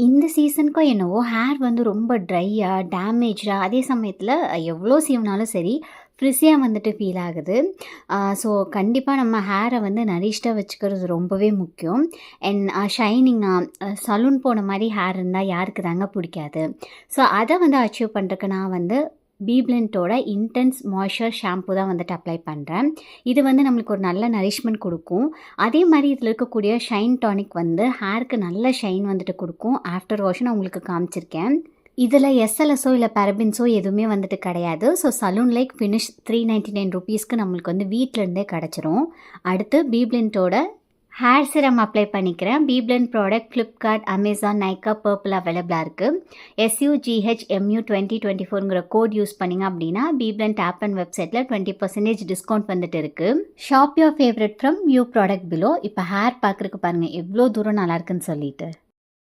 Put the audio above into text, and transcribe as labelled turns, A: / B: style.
A: இந்த சீசனுக்கும் என்னவோ ஹேர் வந்து ரொம்ப ட்ரையா, டேமேஜ்டா அதே சமயத்தில எவ்வளோ சீவுனாலும் சரி, ஃப்ரிஸியா வந்துட்டு ஃபீல் ஆகுது. ஸோ கண்டிப்பா நம்ம ஹேர வந்து நரிஷ்டா வச்சுக்கிறது ரொம்பவே முக்கியம். அண்ட் ஷைனிங்கா சலூன் போன மாரி ஹேர் இருந்தா யாருக்கு தாங்க பிடிக்காது? ஸோ அத வந்து அச்சீவ் பண்றதுக்கு நான் வந்து பீப்ளென்ட்டோட இன்டென்ஸ் மாய்ஸ்சர் ஷாம்பு தான் வந்துட்டு அப்ளை பண்றேன். இது வந்து நம்மளுக்கு ஒரு நல்ல நரிஷ்மென்ட் குடுக்கும். அதே மாரி இதில இருக்கக்கூடிய ஷைன் டானிக் வந்து ஹேருக்கு நல்ல ஷைன் வந்துட்டு குடுக்கும். ஆஃப்டர் வாஷ் நான் உங்களுக்கு காமிச்சிருக்கேன். இதில எஸ்எல்எஸோ இல்ல பாரபின்ஸோ எதுவுமே வந்துட்டு கிடையாது. ஸோ சலூன் லைக் ஃபினிஷ் ₹399க்கு நம்மளுக்கு வந்து வீட்ல இருந்தே கிடைச்சிரும். அடுத்து பீப்ளென்ட்டோட ஹேர் சிரம் அப்ளை பண்ணிக்கிறேன். பீப்ளென்ட் ப்ராடக்ட் ஃப்ளிப்கார்ட், அமேசான், நைக்கா, பர்பிள் அவைலபிளா இருக்கு. SUGHMU 2024ங்கிற கோட் யூஸ் பண்ணீங்க அப்படின்னா பீப்ளென்ட் ஆப் அண்ட் வெப்சைட்ல 20% டிஸ்கவுண்ட் வந்துட்டு இருக்கு. Shop your favourite from view product below. இப்போ ஹேர் பார்க்கறதுக்கு பாருங்க எவ்வளோ தூரம் நல்லா இருக்குன்னு சொல்லிட்டு.